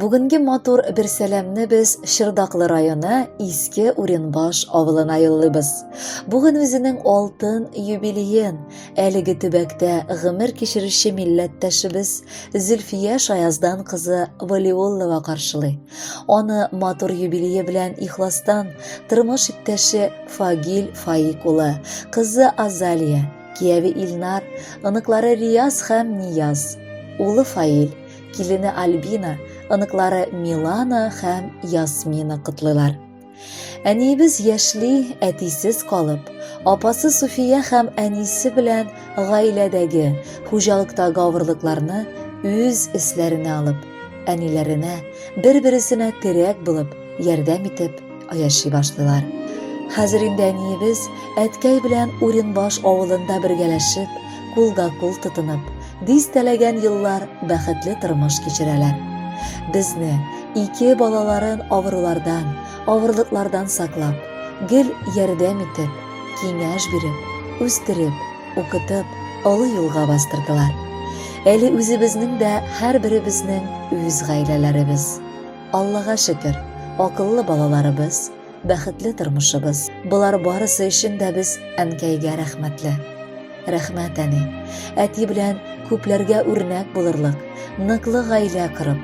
Бүгінгі матур bir сәлемні біз Шырдаклы районы Иске Уренбаш авылына йоллыйбыз. Бүгін өзінің алтын юбилейін әлігі төбәктә гомер кичерүче милләттәшебез Зөлфия Шаяздан кызы Валиуллова каршылый. Аны матур юбилейы белән ихластан тормыш иптәше Фагил Фаик улы, кызы Азалия, кияви Илнар, ыныклары Рияз һәм Нияз, улы Фаил, килене Альбина, ыныклары Милана һәм Ясмина кытлылар. Әниебез яшьли, әтисез калып, апасы Суфия һәм әнисе белән гаиләдәге, хуҗалыктагы авырлыкларны үз эсләренә алып, әниләренә, бер-берсенә терәк булып, ярдәм итеп яши башлыйлар. Хәзер инде әниебез әткәй белән Уренбаш авылында бергәләшеп, кулга-кул тотынып, дистәләгән еллар бәхетле тормыш кичерәләр. Безне, ике балаларын авырулардан, авырлыклардан саклап, гел ярдәм итеп, киңәш биреп, үстереп, укытып, олы юлга бастырдылар. Әле үзебезнең дә һәрберебезнең үз гаиләләребез. Аллага шөкер, акыллы балаларыбыз, бәхетле тормышыбыз. Булар барысы өчен дә без әнкәйгә рәхмәтле. Рәхмәт әни, әти белән күпләргә үрнәк булырлык, ныклы гаилә корып,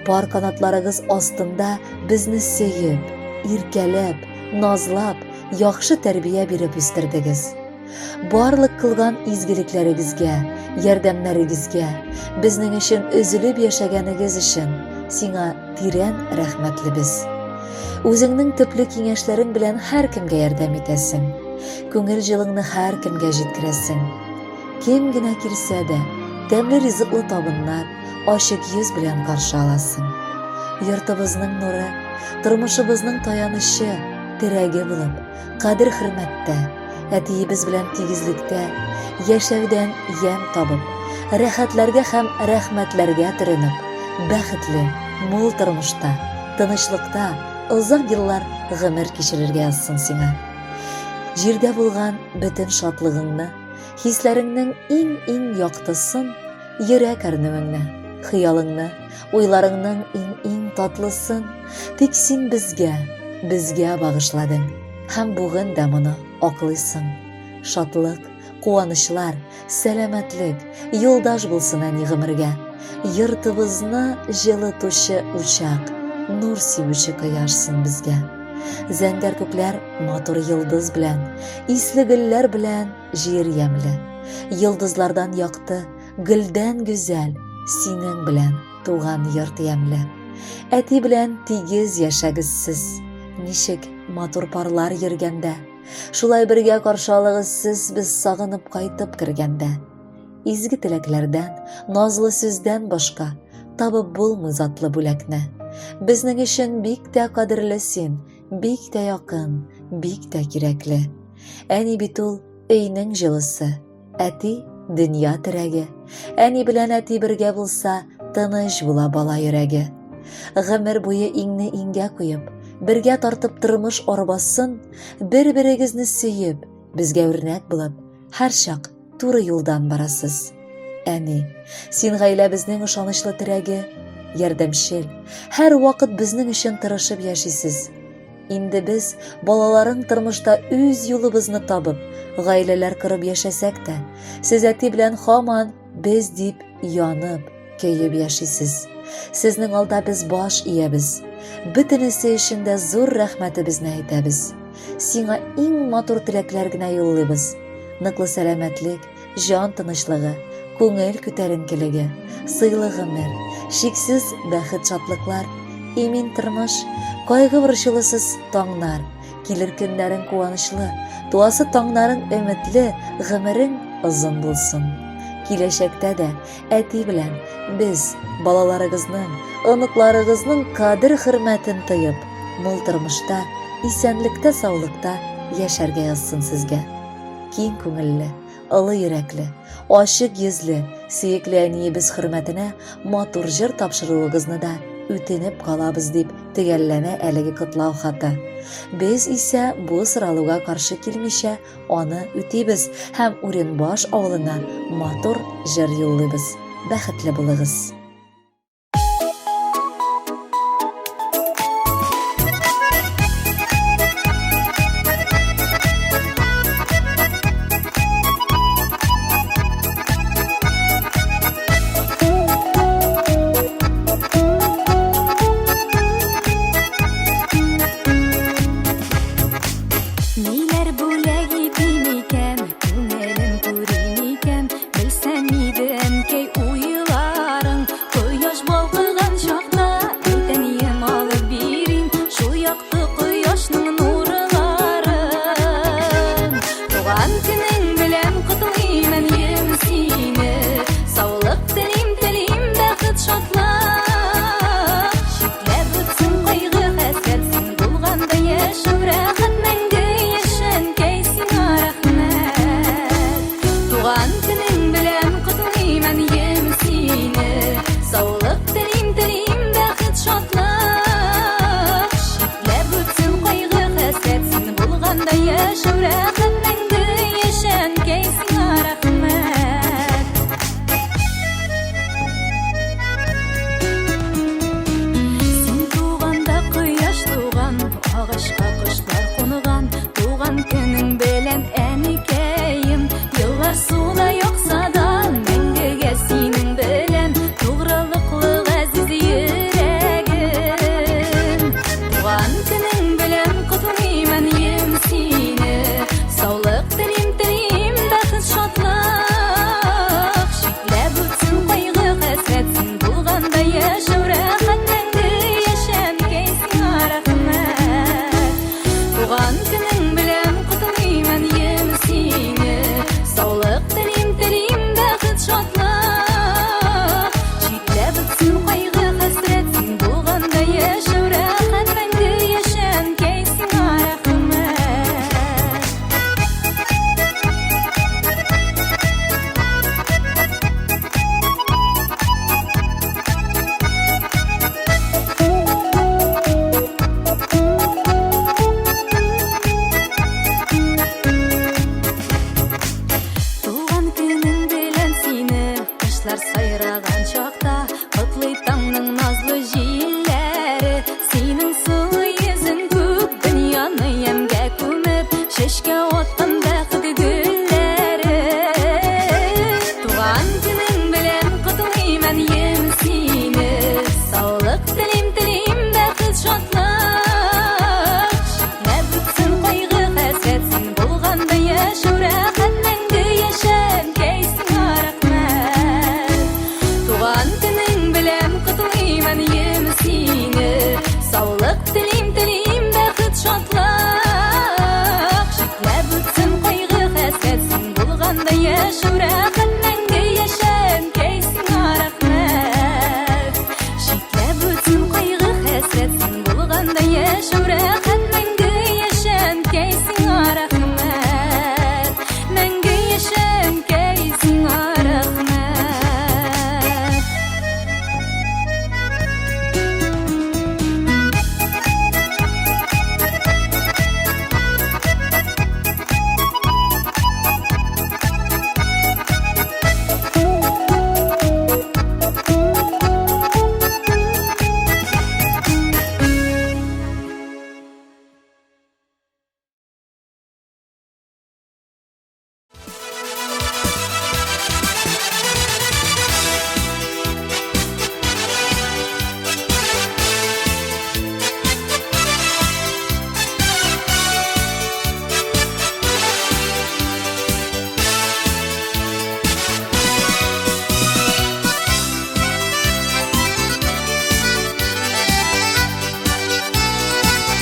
пар канатларыгыз астында безне сөеп, иркәләп, назлап, яхшы тәрбия биреп үстердегез. Барлык кылган изгелекләрегезгә, ярдәмнәрегезгә, безнең өчен өзелеп яшәгәнегез өчен сиңа тирән рәхмәтлебез. Үзеңнең төпле киңәшләрең белән һәркемгә ярдәм итәсең. Күңел җылыңны һәркемгә җиткерәсең. Кем генә килсә дә, тәмле ризыклы табыннар, ачык йөз белән каршы аласың. Йортыбызның нуры, тормышыбызның таянышы, терәге булып, кадер-хөрмәттә, әтиебез белән тигезлектә, яшәүдән ям табып, рәхәтләргә һәм рәхмәтләргә төренеп, бәхетле, мул тормышта, тынычлыкта, озак еллар гомер кичерергә язсын сиңа. Җирдә булган бөтен шатлыгыңны, хисләреңнең иң яктысын, йөрәк әрнүеңне, хыялыңны, уйларыңның иң татлысын тик син безгә багышладың. Һәм бүген дә моны аклыйсың. Шатлык, куанычлар, сәламәтлек, юлдаш булсын әни гомергә. Йортыбызны җылытучы учак, нур сибүче кояшсын безгә. Зәңгәр күкләр матур йылдыз белән, исле гөлләр белән җир ямлы. Йылдызлардан якты, гөлдән гүзәл, синең белән туган йорт ямлы. Әти белән тигез яшәгез сез, ничек матур парлар йөргәндә. Шулай бергә каршы алыгыз сез без сагынып кайтып кергәндә. Изге теләкләрдән, назлы сүздән башка табып булмый затлы бүләкне. Безнең өчен бик тә кадерле син, бик тә якын, бик тә кирәкле. Әни бит ул өйнең җылысы, әти дөнья терәге. Әни белән әти бергә булса, тыныч була бала йөрәге. Гомер буе иңне иңгә куеп, бергә тартып тормыш арбасын, бер-берегезне сөеп, безгә үрнәк булып, һәр чак туры юлдан барасыз. Әни, син гаиләбезнең ышанычлы терәге, ярдәмчел, һәр вакыт безнең өчен тырышып яшисез. Инде без балаларың тормышта үз юлыбызны табып, гаиләләр корып яшәсәк тә, сез әти белән һаман без дип янып, көйеп яшисез. Сезнең алда без баш иябез. Бөтенесе өчен дә зур рәхмәтебезне әйтәбез. Сиңа иң матур теләкләр генә юллыйбыз. Ныклы сәламәтлек, җан тынычлыгы, күңел күтәренкелеге, сыйлы гомер, шиксез бәхет шатлыклар, имин тормыш, кайгы борчылысыз таңнар, килер көннәрең куанычлы, туасы таңнарың өметле, гомерең озын булсын. Киләчәктә дә әти белән без балаларыгызның, оныкларыгызның кадер-хөрмәтен тоеп, мул тормышта, исәнлектә, саулыкта яшәргә язсын сезгә. Киң күңелле, олы йөрәкле, ачык йөзле, сөекле әниебез хөрмәтенә матур җыр тапшыруыгызны да үтенеп калабыз дип төгәлләнә әлеге котлау хаты. Без исә бу соралуга каршы килмичә аны үтибез һәм Уренбаш авылына матур җыр юллыйбыз. Бәхетле булыгыз. шүрә